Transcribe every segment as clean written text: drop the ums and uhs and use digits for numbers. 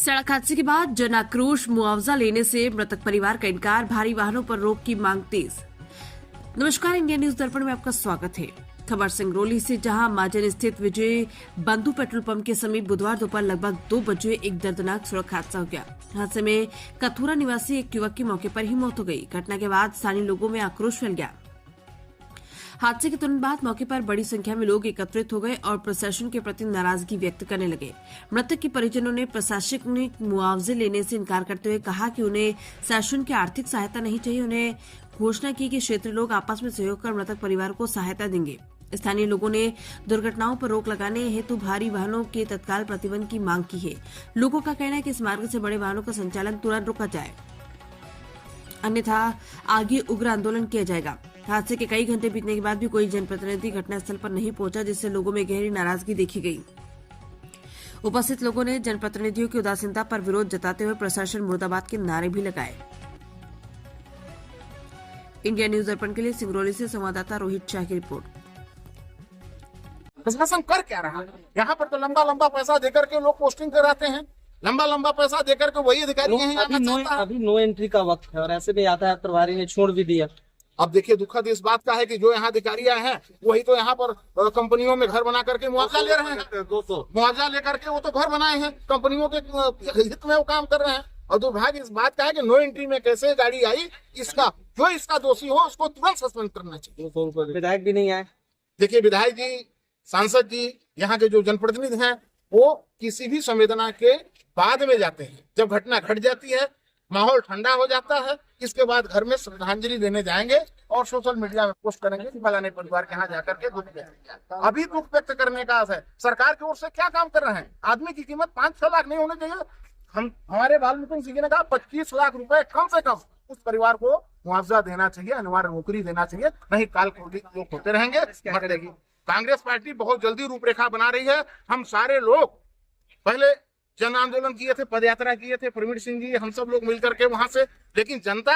सड़क हादसे के बाद जन आक्रोश, मुआवजा लेने से मृतक परिवार का इनकार, भारी वाहनों पर रोक की मांग तेज। नमस्कार, इंडिया न्यूज दर्पण में आपका स्वागत है। खबर सिंगरौली से, जहां माजन स्थित विजय बंधु पेट्रोल पंप के समीप बुधवार दोपहर लगभग 2 बजे एक दर्दनाक सड़क हादसा हो गया। हादसे में कथुरा निवासी एक युवक की मौके पर ही मौत हो गई। घटना के बाद स्थानीय लोगों में आक्रोश फैल गया। हादसे के तुरंत बाद मौके पर बड़ी संख्या में लोग एकत्रित हो गए और प्रशासन के प्रति नाराजगी व्यक्त करने लगे। मृतक के परिजनों ने प्रशासनिक मुआवजे लेने से इनकार करते हुए कहा कि उन्हें शासन की आर्थिक सहायता नहीं चाहिए। उन्हें घोषणा की कि क्षेत्रीय लोग आपस में सहयोग कर मृतक परिवार को सहायता देंगे। स्थानीय लोगों ने दुर्घटनाओं पर रोक लगाने हेतु भारी वाहनों के तत्काल प्रतिबंध की मांग की है। लोगों का कहना है कि इस मार्ग से बड़े वाहनों का संचालन तुरंत रोका जाए, अन्यथा आगे उग्र आंदोलन किया जाएगा। हादसे के कई घंटे बीतने के बाद भी कोई जनप्रतिनिधि घटनास्थल पर नहीं पहुंचा, जिससे लोगों में गहरी नाराजगी देखी गई। उपस्थित लोगों ने जनप्रतिनिधियों की उदासीनता पर विरोध जताते हुए प्रशासन मुर्दाबाद के नारे भी लगाए। इंडिया न्यूज दर्पण के लिए सिंगरौली से संवाददाता रोहित शाह की रिपोर्ट। प्रशासन कर क्या रहा है? यहाँ पर तो लंबा लंबा पैसा देकर के लोग पोस्टिंग कराते हैं, लंबा लंबा पैसा देकर के वही अधिकारी हैं। अभी नो एंट्री का वक्त है और ऐसे में यातायात प्रभारी ने छोड़ भी दिया। अब देखिए, दुखद इस बात का है कि जो यहाँ अधिकारी आए हैं वही तो यहाँ पर कंपनियों में घर बना करके मुआवजा ले रहे हैं। मुआवजा लेकर के वो तो घर बनाए हैं, कंपनियों के हित में वो काम कर रहे हैं। और दुर्भाग्य इस बात का है कि नो एंट्री में कैसे गाड़ी आई, इसका दोषी हो उसको तुरंत सस्पेंड करना चाहिए। विधायक भी नहीं आए। देखिए, विधायक जी, सांसद जी, यहाँ के जो जनप्रतिनिधि हैं वो किसी भी संवेदना के बाद में जाते हैं। जब घटना घट जाती है, माहौल ठंडा हो जाता है, इसके बाद घर में श्रद्धांजलि देने जाएंगे और सोशल मीडिया में पोस्ट करेंगे कि फलाने परिवार के यहाँ जाकर के दुख व्यक्त। अभी दुख व्यक्त करने का है। सरकार की ओर से क्या काम कर रहे हैं? आदमी की कीमत 5-6 लाख नहीं होनी चाहिए। हमारे वाल्मीकि सिंह जी ने कहा 25 लाख रुपए कम से कम उस परिवार को मुआवजा देना चाहिए, अनिवार्य नौकरी देना चाहिए, नहीं काल कोठी लोग होते रहेंगे। कांग्रेस पार्टी बहुत जल्दी रूपरेखा बना रही है। हम सारे लोग पहले जन आंदोलन किए थे, पदयात्रा किए थे, प्रवीण सिंह जी, हम सब लोग मिलकर के वहां से। लेकिन जनता,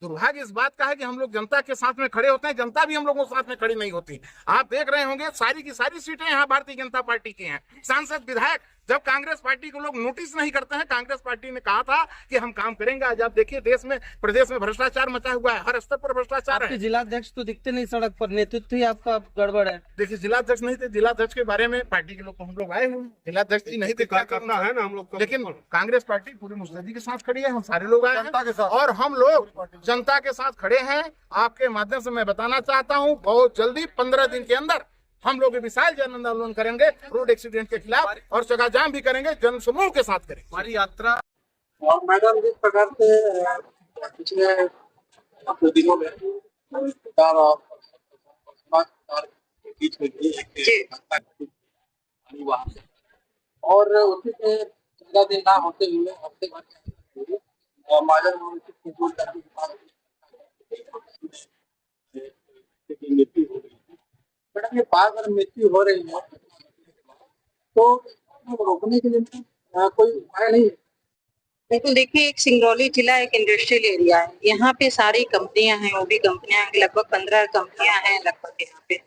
दुर्भाग्य इस बात का है कि हम लोग जनता के साथ में खड़े होते हैं, जनता भी हम लोगों के साथ में खड़ी नहीं होती। आप देख रहे होंगे सारी की सारी सीटें यहाँ भारतीय जनता पार्टी की हैं। सांसद, विधायक, जब कांग्रेस पार्टी को लोग नोटिस नहीं करते हैं, कांग्रेस पार्टी ने कहा था कि हम काम करेंगे। आज आप देखिए, देश में, प्रदेश में भ्रष्टाचार मचा हुआ है, हर स्तर पर भ्रष्टाचार है। जिलाध्यक्ष तो दिखते नहीं सड़क पर, नेतृत्व ही आपका गड़बड़ है। देखिए, जिलाध्यक्ष नहीं थे, जिलाध्यक्ष के बारे में पार्टी के लोग तो हम लोग आए हुए, जिलाध्यक्ष नहीं थे, क्या करना है ना हम लोग। लेकिन कांग्रेस पार्टी पूरी मुस्तैदी के साथ खड़ी है, हम सारे लोग आए हैं और हम लोग जनता के साथ खड़े हैं। आपके माध्यम से मैं बताना चाहता हूँ, बहुत जल्दी 15 दिन के अंदर हम लोग विशाल जन आंदोलन करेंगे रोड एक्सीडेंट के खिलाफ और चक्का जाम भी करेंगे, जन समूह के साथ करेंगे हमारी यात्रा। और मैडम, जिस प्रकार से पिछले कुछ दिनों में सरकार और के बीच में भी और उसी से ज्यादा दिन ना होते हुए हफ्ते भर और माजन मृत्यु हो गई। मैडम, ये बार बार मृत्यु हो रही है तो रोकने के लिए कोई उपाय नहीं है? बिल्कुल, देखिए, एक सिंगरौली जिला एक इंडस्ट्रियल एरिया है। यहाँ पे सारी कंपनियां हैं, वो भी कंपनियां, लगभग 15 कंपनियां हैं लगभग यहाँ पे,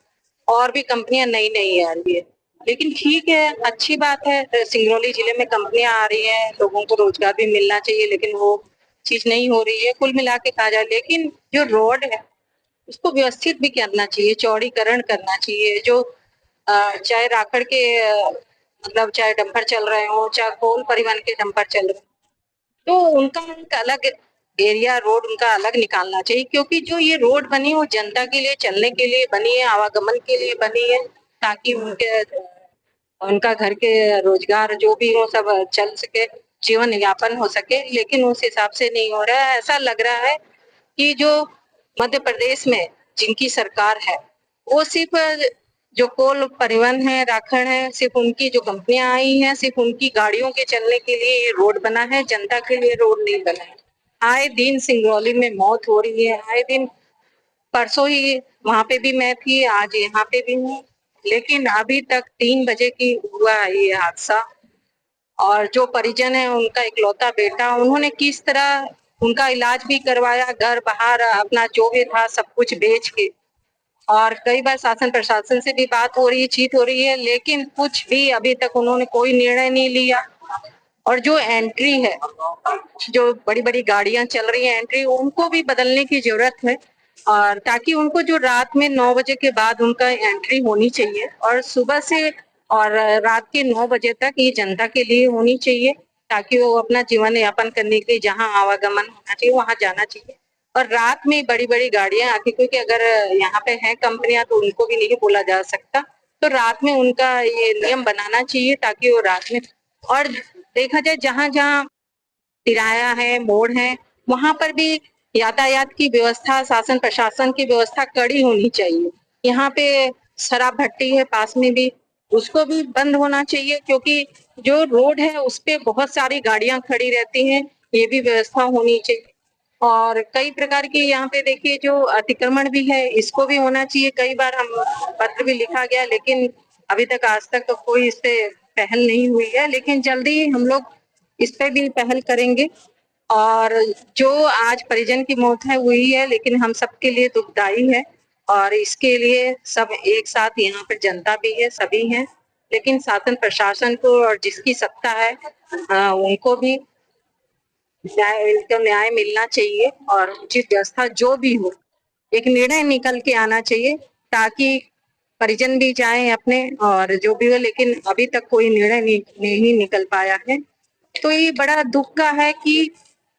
और भी कंपनियां नई नई आ रही है। लेकिन ठीक है, अच्छी बात है, सिंगरौली जिले में कंपनियां आ रही हैं, लोगों को रोजगार भी मिलना चाहिए, लेकिन वो चीज नहीं हो रही है। कुल मिला के कहा जाए, लेकिन जो रोड है उसको व्यवस्थित भी करना चाहिए, चौड़ीकरण करना चाहिए। जो चाहे राकड़ के मतलब चाहे डंपर चल रहे हो, चाहे कोल परिवहन के डंपर चल रहे हो, तो उनका एक अलग एरिया रोड उनका अलग निकालना चाहिए। क्योंकि जो ये रोड बनी है वो जनता के लिए, चलने के लिए बनी है, आवागमन के लिए बनी है, ताकि उनका घर के रोजगार जो भी हो सब चल सके, जीवन यापन हो सके। लेकिन उस हिसाब से नहीं हो रहा है। ऐसा लग रहा है कि जो मध्य प्रदेश में जिनकी सरकार है, वो सिर्फ जो कोल परिवहन है, राखड़ है, सिर्फ उनकी जो कंपनियां आई हैं, सिर्फ उनकी गाड़ियों के चलने के लिए ये रोड बना है, जनता के लिए रोड नहीं बना है। आए दिन सिंगरौली में मौत हो रही है, आए दिन। परसों ही वहां पे भी मैं थी, आज यहाँ पे भी हूँ, लेकिन अभी तक 3 बजे की हुआ है ये हादसा। और जो परिजन है, उनका इकलौता बेटा, उन्होंने किस तरह उनका इलाज भी करवाया, घर बाहर अपना जो भी था सब कुछ बेच के। और कई बार शासन प्रशासन से भी बात हो रही है, चीत हो रही है, लेकिन कुछ भी अभी तक उन्होंने कोई निर्णय नहीं लिया। और जो एंट्री है, जो बड़ी बड़ी गाड़ियां चल रही है एंट्री, उनको भी बदलने की जरूरत है। और ताकि उनको जो रात में 9 बजे के बाद उनका एंट्री होनी चाहिए और सुबह से और रात के 9 बजे तक ये जनता के लिए होनी चाहिए, ताकि वो अपना जीवन यापन करने के लिए जहाँ आवागमन होना चाहिए वहां जाना चाहिए। और रात में बड़ी बड़ी गाड़ियां आके, क्योंकि अगर यहाँ पे है कंपनियां तो उनको भी नहीं बोला जा सकता, तो रात में उनका ये नियम बनाना चाहिए ताकि वो रात में। और देखा जाए जहाँ जहाँ तिराया है, मोड़ है, वहां पर भी यातायात की व्यवस्था, शासन प्रशासन की व्यवस्था कड़ी होनी चाहिए। यहाँ पे शराब भट्टी है पास में भी, उसको भी बंद होना चाहिए, क्योंकि जो रोड है उस पे बहुत सारी गाड़ियां खड़ी रहती हैं, ये भी व्यवस्था होनी चाहिए। और कई प्रकार की यहाँ पे देखिए जो अतिक्रमण भी है, इसको भी होना चाहिए। कई बार हम पत्र भी लिखा गया, लेकिन अभी तक आज तक तो कोई इस पे पहल नहीं हुई है, लेकिन जल्दी हम लोग इस पे भी पहल करेंगे। और जो आज परिजन की मौत है हुई है, लेकिन हम सबके लिए दुखदाई है और इसके लिए सब एक साथ, यहाँ पर जनता भी है, सभी हैं, लेकिन शासन प्रशासन को और जिसकी सत्ता है उनको भी न्याय मिलना चाहिए और उचित व्यवस्था जो भी हो, एक निर्णय निकल के आना चाहिए ताकि परिजन भी जाएं अपने और जो भी हो, लेकिन अभी तक कोई निर्णय नहीं निकल पाया है। तो ये बड़ा दुख का है कि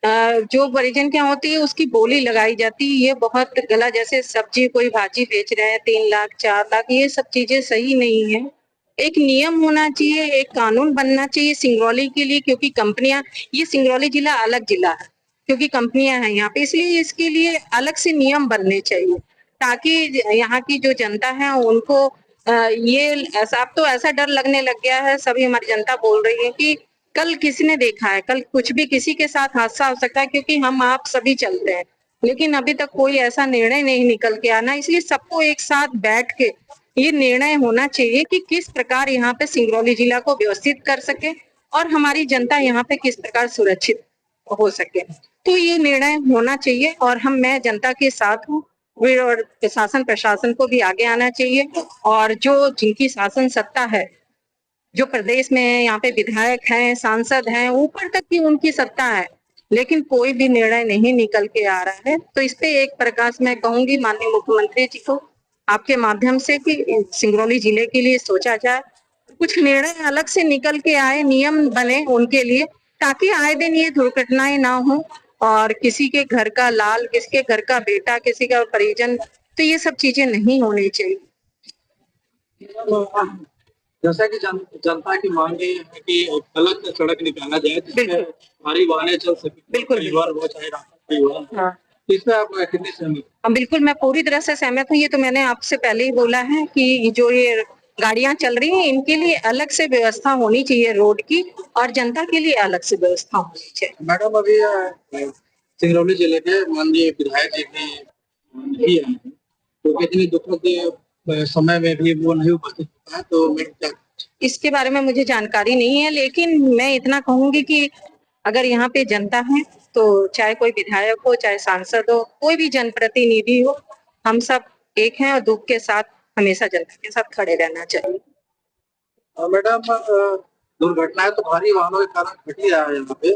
जो परिजन क्या होती है उसकी बोली लगाई जाती है, ये बहुत गलत। जैसे सब्जी कोई भाजी बेच रहे हैं 3 लाख 4 लाख, ये सब चीजें सही नहीं है। एक नियम होना चाहिए, एक कानून बनना चाहिए सिंगरौली के लिए, क्योंकि कंपनियां, ये सिंगरौली जिला अलग जिला है क्योंकि कंपनियां हैं यहाँ पे, इसलिए इसके लिए अलग से नियम बनने चाहिए ताकि यहाँ की जो जनता है उनको ये ऐसा, अब तो ऐसा डर लगने लग गया है, सभी हमारी जनता बोल रही है कि कल किसी ने देखा है, कल कुछ भी किसी के साथ हादसा हो सकता है, क्योंकि हम आप सभी चलते हैं, लेकिन अभी तक कोई ऐसा निर्णय नहीं निकल के आना। इसलिए सबको एक साथ बैठ के ये निर्णय होना चाहिए कि किस प्रकार यहाँ पे सिंगरौली जिला को व्यवस्थित कर सके और हमारी जनता यहाँ पे किस प्रकार सुरक्षित हो सके। तो ये निर्णय होना चाहिए और मैं जनता के साथ हूँ और शासन प्रशासन को भी आगे आना चाहिए। और जो जिनकी शासन सत्ता है, जो प्रदेश में है, यहाँ पे विधायक हैं, सांसद हैं, ऊपर तक की उनकी सत्ता है, लेकिन कोई भी निर्णय नहीं निकल के आ रहा है। तो इस पे एक प्रकाश मैं कहूंगी माननीय मुख्यमंत्री जी को आपके माध्यम से कि सिंगरौली जिले के लिए सोचा जाए, कुछ निर्णय अलग से निकल के आए, नियम बने उनके लिए, ताकि आए दिन ये दुर्घटनाएं ना हो और किसी के घर का लाल, किसी के घर का बेटा, किसी का परिजन, तो ये सब चीजें नहीं होनी चाहिए। जैसा कि जनता की मांग है कि अलग सड़क निकाला जाए जिससे भारी वाहन चल सके, बिल्कुल, परिवार हो चाहे परिवार। हाँ, इसमें आप कितनी सहमत? बिल्कुल मैं पूरी तरह से सहमत हूँ। ये तो मैंने आपसे पहले ही बोला है कि जो ये गाड़ियां चल रही हैं इनके लिए अलग से व्यवस्था होनी चाहिए रोड की, और जनता के लिए अलग से व्यवस्था होनी चाहिए। मैडम अभी सिंगरौली जिले के माननीय विधायक जी भी आए हैं, तो कितनी दुखद समय में भी वो नहीं उपस्थित होता है, तो मैं इसके बारे में मुझे जानकारी नहीं है, लेकिन मैं इतना कहूंगी कि अगर यहाँ पे जनता है तो चाहे कोई विधायक हो, चाहे सांसद हो, कोई भी जनप्रतिनिधि हो, हम सब एक हैं और दुख के साथ हमेशा जनता के साथ खड़े रहना चाहिए। मैडम दुर्घटनाएं तो भारी वाहनों के कारण घट ही रहा है यहाँ पे,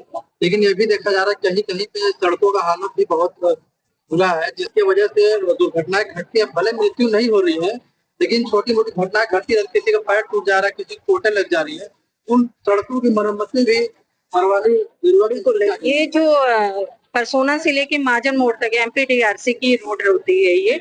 लेकिन ये भी देखा जा रहा है कहीं कहीं पे सड़कों का हालत भी बहुत खुला है, जिसकी वजह से दुर्घटनाएं घटती है। भले मृत्यु नहीं हो रही है, लेकिन छोटी मोटी घटनाएं घटती रहती है, किसी का पैर टूट जा रहा है, किसी को चोटें लग जा रही है, उन सड़कों की मरम्मतें भी करवानी जरूरी है। ये जो परसोना से लेके महाजन मोड़ तक एमपीडीआरसी की रोड होती है, ये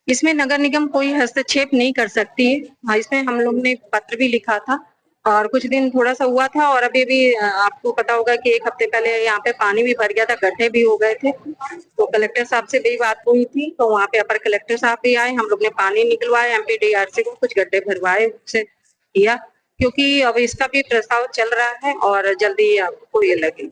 इसमें नगर निगम कोई हस्तक्षेप नहीं कर सकती है। इसमें हम लोग ने पत्र भी लिखा था और कुछ दिन थोड़ा सा हुआ था, और अभी भी आपको पता होगा कि 1 हफ्ते पहले यहाँ पे पानी भी भर गया था, गड्ढे भी हो गए थे। तो कलेक्टर साहब से भी बात हुई थी, तो वहाँ पे अपर कलेक्टर साहब भी आए, हम लोग ने पानी निकलवाया, एमपीडीआरसी को कुछ गड्ढे भरवाए, उससे किया, क्योंकि अब इसका भी प्रस्ताव चल रहा है और जल्दी आपको ये लगे।